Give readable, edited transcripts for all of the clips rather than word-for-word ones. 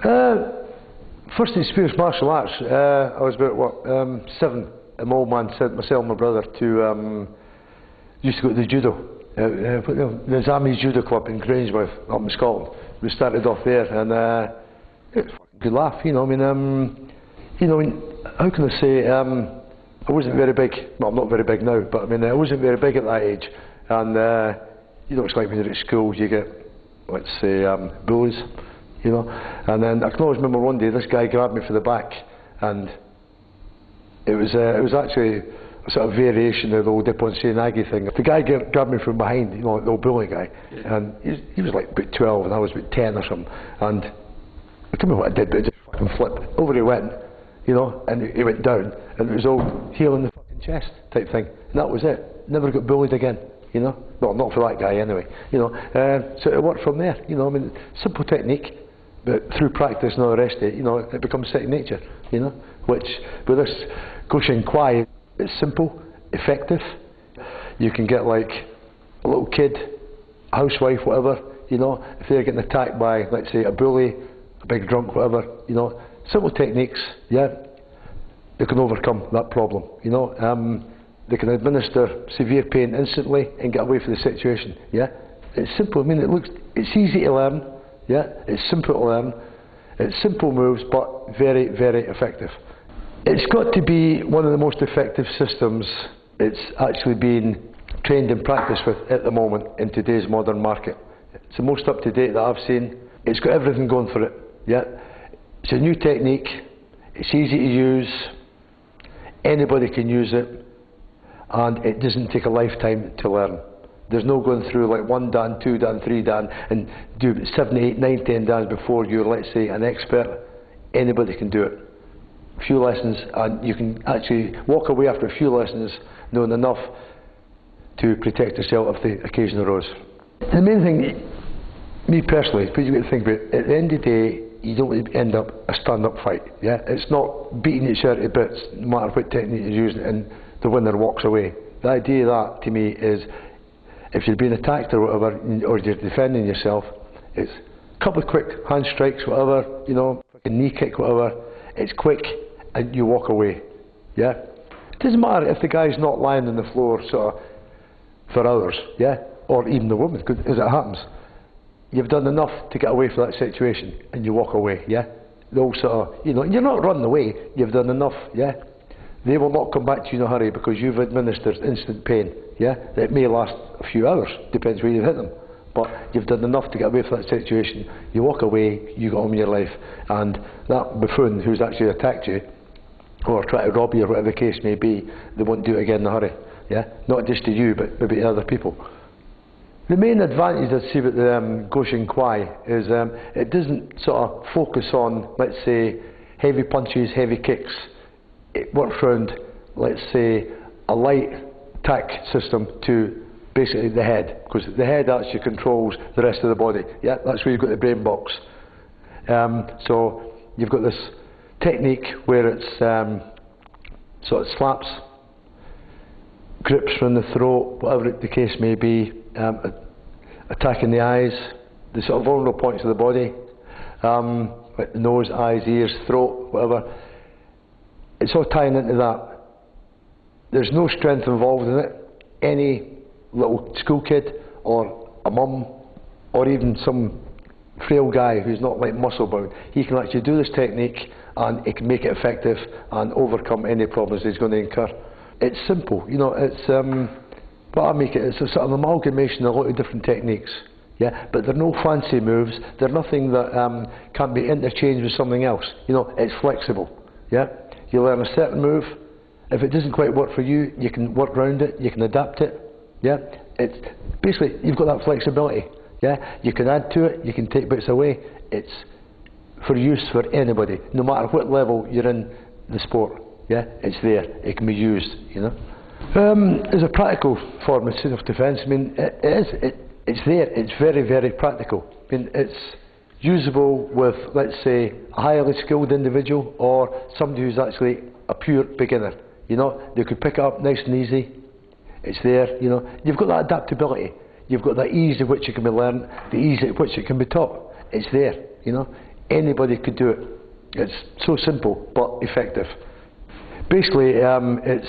First experience martial arts, I was about, what, 7, and my old man sent myself and my brother to, used to go to the judo. The Zami's Judo Club in Grangemouth, up in Scotland. We started off there, and it was a fucking good laugh, you know. I mean, how can I say? I wasn't very big. Well, I'm not very big now, but I mean, I wasn't very big at that age. And you know, what it's like when you're at school, you get, let's say, bullies, you know. And then I can always remember one day this guy grabbed me from the back, and it was actually a sort of variation of the old Nippon Seinagi thing. The guy grabbed me from behind, you know, the old bully guy, and he was like about 12 and I was about 10 or something. And I don't know what I did, but it just fucking flipped. Over he went, you know, and he went down, and it was all heel in the fucking chest type thing. And that was it. Never got bullied again, you know. Well, not for that guy anyway, you know. So it worked from there, you know. I mean, simple technique, but through practice and all the rest of it, you know, it becomes second nature, you know. Which, with this Goshinkwai, it's simple, effective. You can get like a little kid, a housewife, whatever, you know, if they're getting attacked by, let's say, a bully, a big drunk, whatever, you know, simple techniques, yeah, they can overcome that problem, you know. They can administer severe pain instantly and get away from the situation, yeah. It's simple. I mean, it's easy to learn, yeah, it's simple to learn, it's simple moves, but very, very effective. It's got to be one of the most effective systems it's actually being trained and practiced with at the moment in today's modern market. It's the most up to date that I've seen. It's got everything going for it, yeah. It's a new technique, it's easy to use, anybody can use it, and it doesn't take a lifetime to learn. There's no going through like 1 dan, 2 dan, 3 dan, and do 7, 8, 9, 10 dans before you're, let's say, an expert. Anybody can do it. A few lessons, and you can actually walk away after a few lessons knowing enough to protect yourself if the occasion arose. The main thing, me personally, but you've got to think about it, at the end of the day, you don't end up a stand-up fight, yeah? It's not beating each other to bits, no matter what technique you're using, and the winner walks away. The idea of that, to me, is if you're being attacked or whatever, or you're defending yourself, it's a couple of quick hand strikes, whatever, you know, a knee kick, whatever. It's quick, and you walk away, yeah? It doesn't matter if the guy's not lying on the floor sort of for hours, yeah? Or even the woman, as it happens. You've done enough to get away from that situation, and you walk away, yeah? They'll sort of, you know, you're not running away, you've done enough, yeah? They will not come back to you in a hurry because you've administered instant pain, yeah? It may last a few hours, depends where you've hit them. But you've done enough to get away from that situation. You walk away, you go on with your life, and that buffoon who's actually attacked you, or tried to rob you, or whatever the case may be, they won't do it again in a hurry. Yeah, not just to you, but maybe to other people. The main advantage I see with the Goshinkwai is it doesn't sort of focus on, let's say, heavy punches, heavy kicks. It works around, let's say, a light attack system to basically the head, because the head actually controls the rest of the body. Yeah, that's where you've got the brain box. So you've got this technique where it's sort of slaps, grips from the throat, whatever the case may be, attacking the eyes, the sort of vulnerable points of the body, like the nose, eyes, ears, throat, whatever. It's all tying into that. There's no strength involved in it. Any little school kid or a mum or even some frail guy who's not like muscle bound, he can actually do this technique and it can make it effective and overcome any problems he's going to incur. It's simple, you know, it's what I make it's a sort of amalgamation of a lot of different techniques, yeah, but they're no fancy moves, they're nothing that can be interchanged with something else, you know, it's flexible, yeah. You learn a certain move, if it doesn't quite work for you, you can work around it, you can adapt it. Yeah, it's basically you've got that flexibility. Yeah, you can add to it, you can take bits away. It's for use for anybody, no matter what level you're in the sport. Yeah, it's there. It can be used. You know, as a practical form of self-defence, I mean, it's there. It's very, very practical. I mean, it's usable with, let's say, a highly skilled individual or somebody who's actually a pure beginner. You know, they could pick it up nice and easy. It's there, you know. You've got that adaptability. You've got that ease at which it can be learned, the ease at which it can be taught. It's there, you know. Anybody could do it. It's so simple but effective. Basically, it's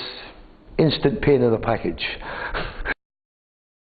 instant pain in the package.